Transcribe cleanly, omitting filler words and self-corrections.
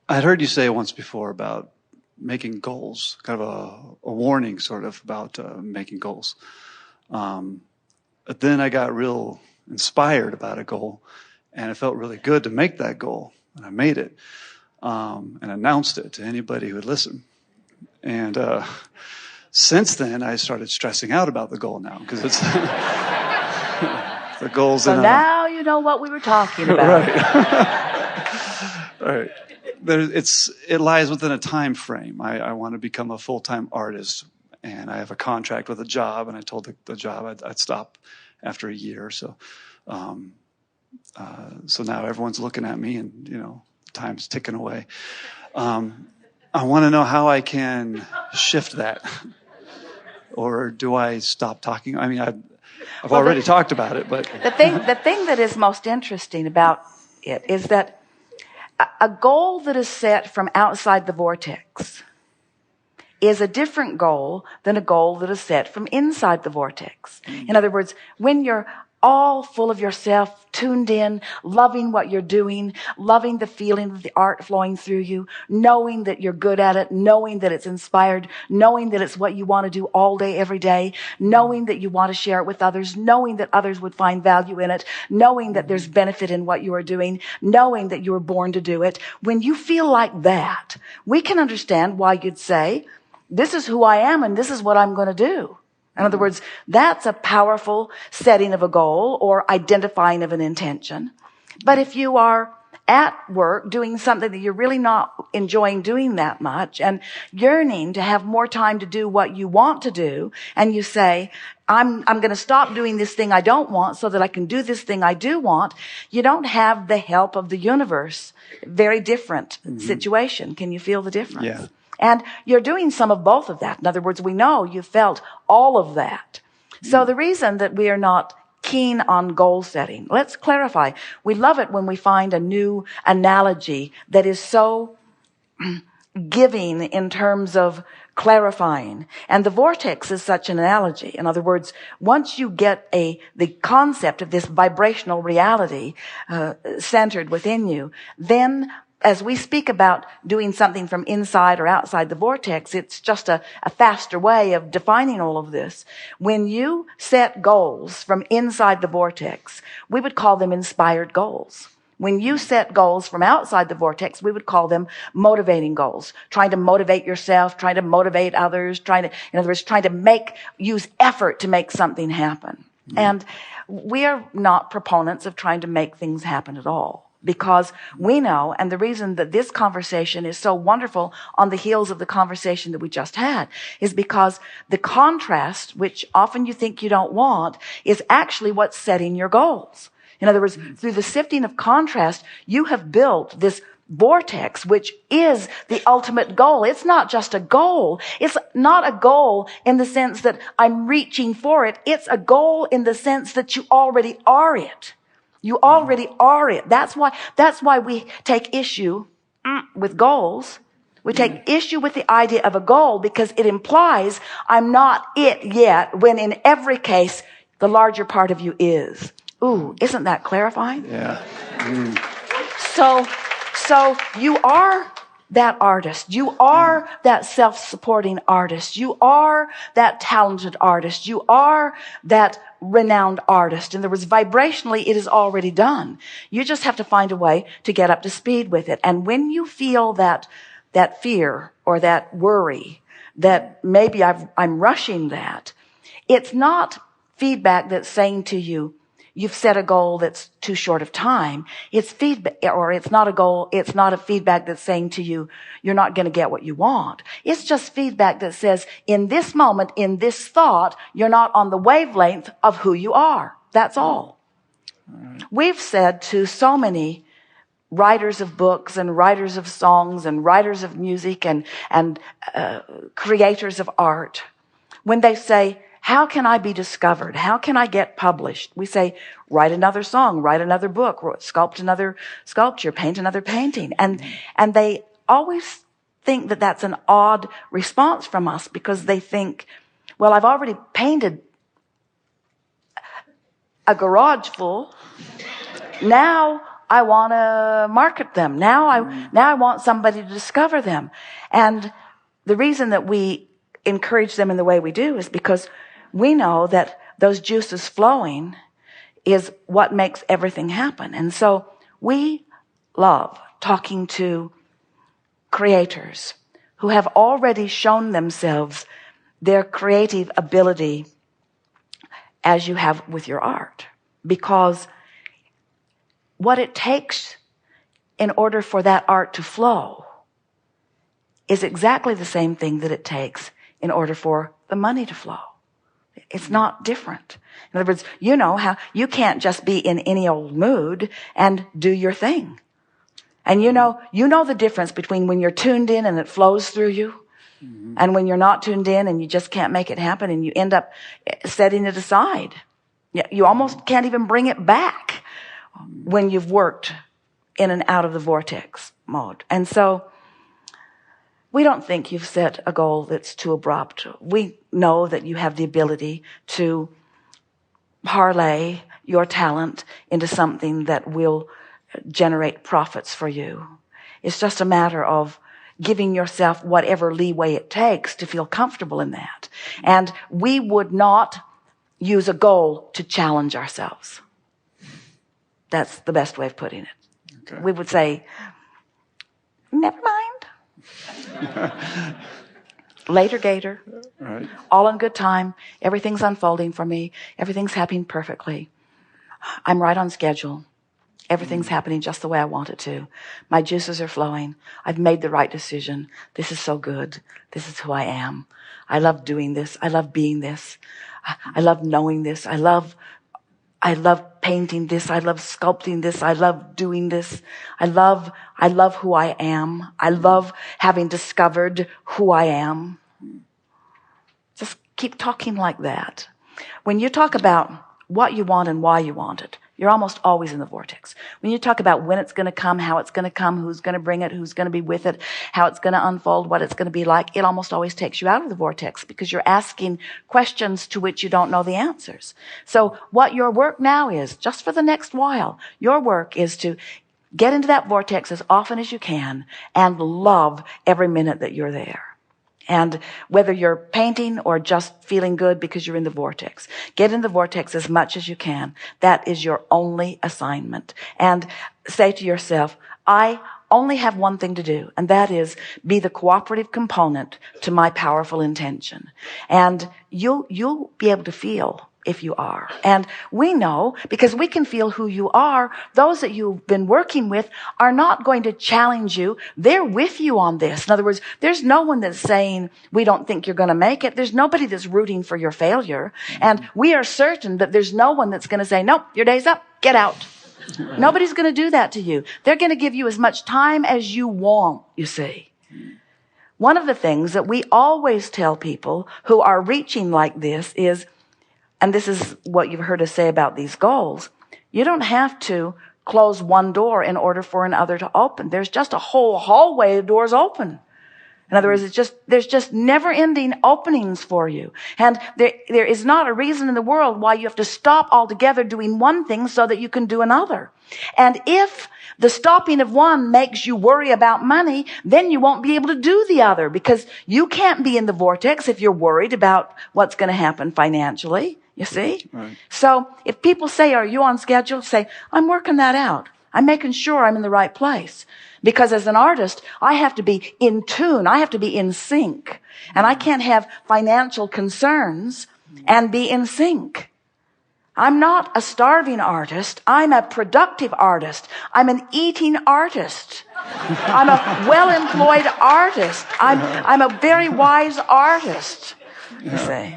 I'd heard you say once before about making goals, kind of a warning sort of about making goals. But then I got real inspired about a goal, and it felt really good to make that goal. And I made it and announced it to anybody who would listen. And since then, I started stressing out about the goal now because it's the goals. So now you know what we were talking about. Right. Right. It lies within a time frame. I want to become a full-time artist, and I have a contract with a job, and I told the job I'd stop after a year. So now everyone's looking at me, and time's ticking away. I want to know how I can shift that, or do I stop talking? I mean, I've already talked about it, but the thing that is most interesting about it is that a goal that is set from outside the vortex is a different goal than a goal that is set from inside the vortex. In other words, when you're all full of yourself, tuned in, loving what you're doing, loving the feeling of the art flowing through you, knowing that you're good at it, knowing that it's inspired, knowing that it's what you want to do all day, every day, knowing that you want to share it with others, knowing that others would find value in it, knowing that there's benefit in what you are doing, knowing that you were born to do it. When you feel like that, we can understand why you'd say, this is who I am and this is what I'm going to do. In other words, that's a powerful setting of a goal or identifying of an intention. But if you are at work doing something that you're really not enjoying doing that much and yearning to have more time to do what you want to do, and you say, I'm going to stop doing this thing I don't want so that I can do this thing I do want, you don't have the help of the universe. Very different situation. Can you feel the difference? Yeah. And you're doing some of both of that. In other words, we know you felt all of that. So the reason that we are not keen on goal setting, let's clarify. We love it when we find a new analogy that is so giving in terms of clarifying. And the vortex is such an analogy. In other words, once you get the concept of this vibrational reality centered within you, then as we speak about doing something from inside or outside the vortex, it's just a faster way of defining all of this. When you set goals from inside the vortex, we would call them inspired goals. When you set goals from outside the vortex, we would call them motivating goals. Trying to motivate yourself, trying to motivate others, in other words, trying to use effort to make something happen. And we are not proponents of trying to make things happen at all. Because we know, and the reason that this conversation is so wonderful on the heels of the conversation that we just had, is because the contrast, which often you think you don't want, is actually what's setting your goals. In other words, through the sifting of contrast, you have built this vortex, which is the ultimate goal. It's not just a goal. It's not a goal in the sense that I'm reaching for it. It's a goal in the sense that you already are it. You already are it. That's why we take issue with goals. We take issue with the idea of a goal because it implies I'm not it yet, when in every case, the larger part of you is. Ooh, isn't that clarifying? Yeah. So you are that artist. You are that self-supporting artist. You are that talented artist. You are that renowned artist. In other words, vibrationally, it is already done. You just have to find a way to get up to speed with it. And when you feel that fear or that worry, that maybe I'm rushing that, it's not feedback that's saying to you, you've set a goal that's too short of time. It's feedback, or it's not a goal. It's not a feedback that's saying to you, you're not going to get what you want. It's just feedback that says, in this moment, in this thought, you're not on the wavelength of who you are. That's all. We've said to so many writers of books and writers of songs and writers of music and creators of art, when they say, how can I be discovered? How can I get published? We say, write another song, write another book, sculpt another sculpture, paint another painting. And they always think that that's an odd response from us because they think, well, I've already painted a garage full. Now I want to market them. Now I want somebody to discover them. And the reason that we encourage them in the way we do is because we know that those juices flowing is what makes everything happen. And so we love talking to creators who have already shown themselves their creative ability as you have with your art. Because what it takes in order for that art to flow is exactly the same thing that it takes in order for the money to flow. It's not different. In other words, you know how you can't just be in any old mood and do your thing. And you know the difference between when you're tuned in and it flows through you and when you're not tuned in and you just can't make it happen and you end up setting it aside. You almost can't even bring it back when you've worked in and out of the vortex mode. And so we don't think you've set a goal that's too abrupt. We know that you have the ability to parlay your talent into something that will generate profits for you. It's just a matter of giving yourself whatever leeway it takes to feel comfortable in that. And we would not use a goal to challenge ourselves. That's the best way of putting it. Okay. We would say, never mind. Later, Gator. Right. All in good time. Everything's unfolding for me. Everything's happening perfectly. I'm right on schedule. Everything's happening just the way I want it to. My juices are flowing. I've made the right decision. This is so good. This is who I am. I love doing this. I love being this. I love knowing this. I love painting this. I love sculpting this. I love doing this. I love who I am. I love having discovered who I am. Just keep talking like that. When you talk about what you want and why you want it, you're almost always in the vortex. When you talk about when it's going to come, how it's going to come, who's going to bring it, who's going to be with it, how it's going to unfold, what it's going to be like, it almost always takes you out of the vortex because you're asking questions to which you don't know the answers. So what your work now is, just for the next while, your work is to get into that vortex as often as you can and love every minute that you're there. And whether you're painting or just feeling good because you're in the vortex, get in the vortex as much as you can. That is your only assignment. And say to yourself, I only have one thing to do, and that is be the cooperative component to my powerful intention. And you'll be able to feel if you are. And we know, because we can feel who you are, those that you've been working with are not going to challenge you. They're with you on this. In other words, there's no one that's saying, we don't think you're going to make it. There's nobody that's rooting for your failure. And we are certain that there's no one that's going to say, nope, your day's up, get out. Nobody's going to do that to you. They're going to give you as much time as you want, you see. One of the things that we always tell people who are reaching like this is, and this is what you've heard us say about these goals, you don't have to close one door in order for another to open. There's just a whole hallway of doors open. In other words, there's just never-ending openings for you. And there is not a reason in the world why you have to stop altogether doing one thing so that you can do another. And if the stopping of one makes you worry about money, then you won't be able to do the other, because you can't be in the vortex if you're worried about what's going to happen financially. You see? Right. So if people say, are you on schedule? Say, I'm working that out. I'm making sure I'm in the right place. Because as an artist, I have to be in tune. I have to be in sync. And I can't have financial concerns and be in sync. I'm not a starving artist. I'm a productive artist. I'm an eating artist. I'm a well-employed artist. I'm a very wise artist. You see?